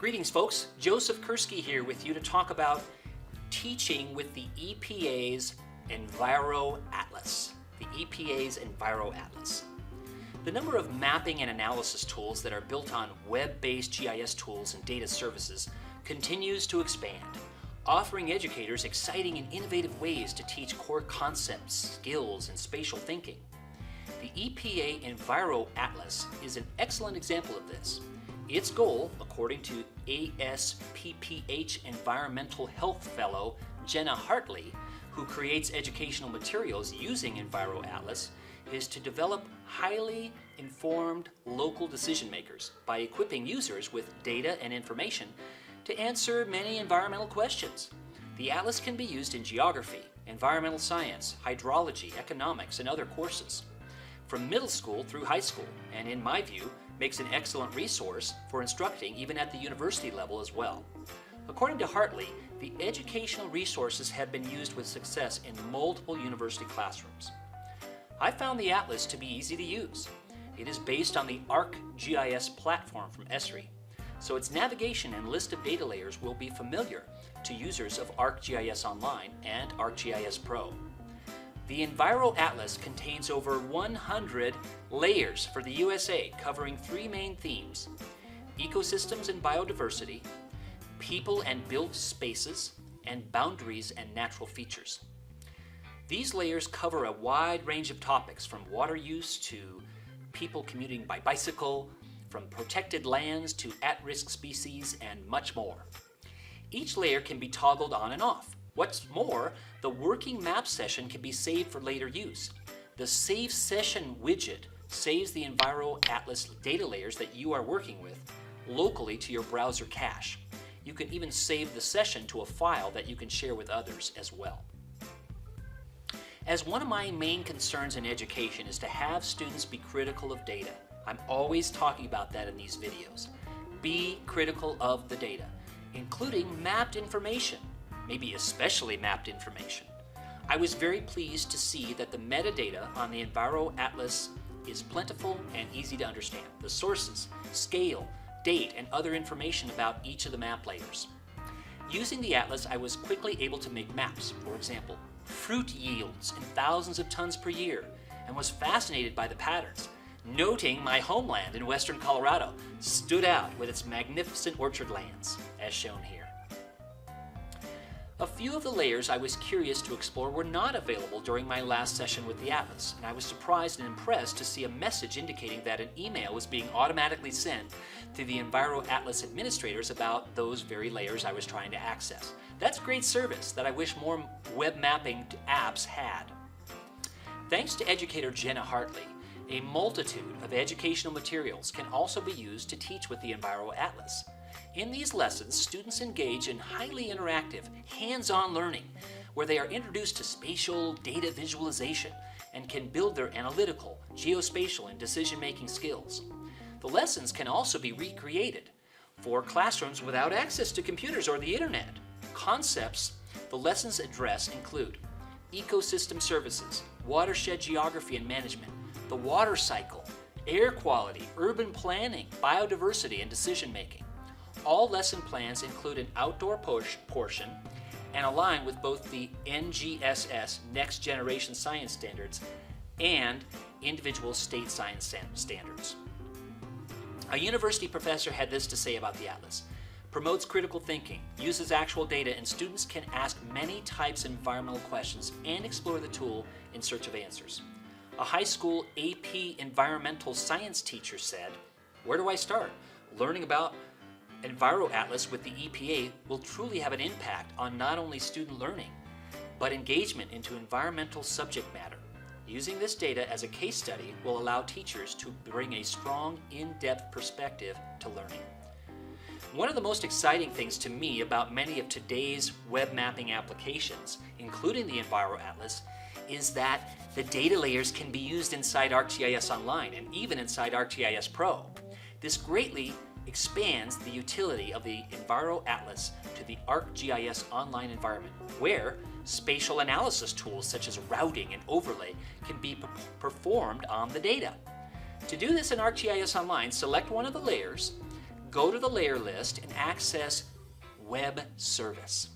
Greetings folks, Joseph Kursky here with you to talk about teaching with the EPA's EnviroAtlas. The EPA's EnviroAtlas. The number of mapping and analysis tools that are built on web-based GIS tools and data services continues to expand, offering educators exciting and innovative ways to teach core concepts, skills, and spatial thinking. The EPA EnviroAtlas is an excellent example of this. Its goal, according to ASPPH Environmental Health Fellow Jenna Hartley, who creates educational materials using EnviroAtlas, is to develop highly informed local decision makers by equipping users with data and information to answer many environmental questions. The atlas can be used in geography, environmental science, hydrology, economics, and other courses, from middle school through high school, and in my view, makes an excellent resource for instructing even at the university level as well. According to Hartley, the educational resources have been used with success in multiple university classrooms. I found the atlas to be easy to use. It is based on the ArcGIS platform from Esri, so its navigation and list of data layers will be familiar to users of ArcGIS Online and ArcGIS Pro. The EnviroAtlas contains over 100 layers for the USA, covering three main themes: ecosystems and biodiversity, people and built spaces, and boundaries and natural features. These layers cover a wide range of topics, from water use to people commuting by bicycle, from protected lands to at-risk species, and much more. Each layer can be toggled on and off. What's more, the working map session can be saved for later use. The Save Session widget saves the EnviroAtlas data layers that you are working with locally to your browser cache. You can even save the session to a file that you can share with others as well. As one of my main concerns in education is to have students be critical of data. I'm always talking about that in these videos. Be critical of the data, including mapped information. Maybe especially mapped information. I was very pleased to see that the metadata on the EnviroAtlas is plentiful and easy to understand. The sources, scale, date, and other information about each of the map layers. Using the atlas, I was quickly able to make maps, for example, fruit yields in thousands of tons per year, and was fascinated by the patterns, noting my homeland in western Colorado stood out with its magnificent orchard lands, as shown here. A few of the layers I was curious to explore were not available during my last session with the atlas, and I was surprised and impressed to see a message indicating that an email was being automatically sent to the EnviroAtlas administrators about those very layers I was trying to access. That's great service that I wish more web mapping apps had. Thanks to educator Jenna Hartley, a multitude of educational materials can also be used to teach with the EnviroAtlas. In these lessons, students engage in highly interactive, hands-on learning, where they are introduced to spatial data visualization and can build their analytical, geospatial, and decision-making skills. The lessons can also be recreated for classrooms without access to computers or the internet. Concepts the lessons address include ecosystem services, watershed geography and management, the water cycle, air quality, urban planning, biodiversity, and decision-making. All lesson plans include an outdoor portion and align with both the NGSS, Next Generation Science Standards, and individual state science standards. A university professor had this to say about the atlas: promotes critical thinking, uses actual data, and students can ask many types of environmental questions and explore the tool in search of answers. A high school AP environmental science teacher said, "Where do I start? Learning about EnviroAtlas with the EPA will truly have an impact on not only student learning, but engagement into environmental subject matter. Using this data as a case study will allow teachers to bring a strong, in-depth perspective to learning." One of the most exciting things to me about many of today's web mapping applications, including the EnviroAtlas, is that the data layers can be used inside ArcGIS Online and even inside ArcGIS Pro. This greatly expands the utility of the EnviroAtlas to the ArcGIS Online environment, where spatial analysis tools such as routing and overlay can be performed on the data. To do this in ArcGIS Online, select one of the layers, go to the layer list and access Web Service.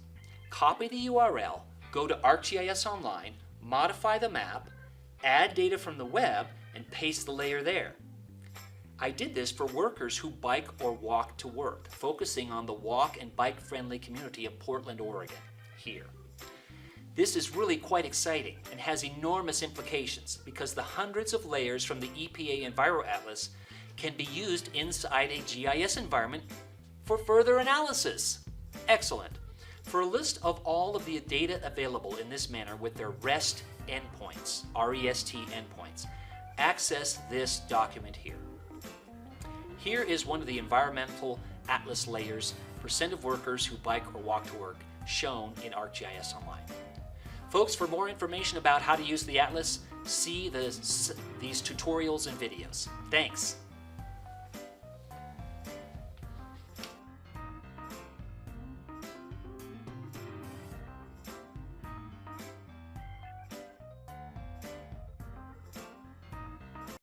Copy the URL, go to ArcGIS Online, modify the map, add data from the web, and paste the layer there. I did this for workers who bike or walk to work, focusing on the walk and bike-friendly community of Portland, Oregon, here. This is really quite exciting and has enormous implications because the hundreds of layers from the EPA EnviroAtlas can be used inside a GIS environment for further analysis. Excellent. For a list of all of the data available in this manner with their REST endpoints, REST endpoints, access this document here. Here is one of the environmental atlas layers, percent of workers who bike or walk to work, shown in ArcGIS Online. Folks, for more information about how to use the atlas, see these tutorials and videos. Thanks.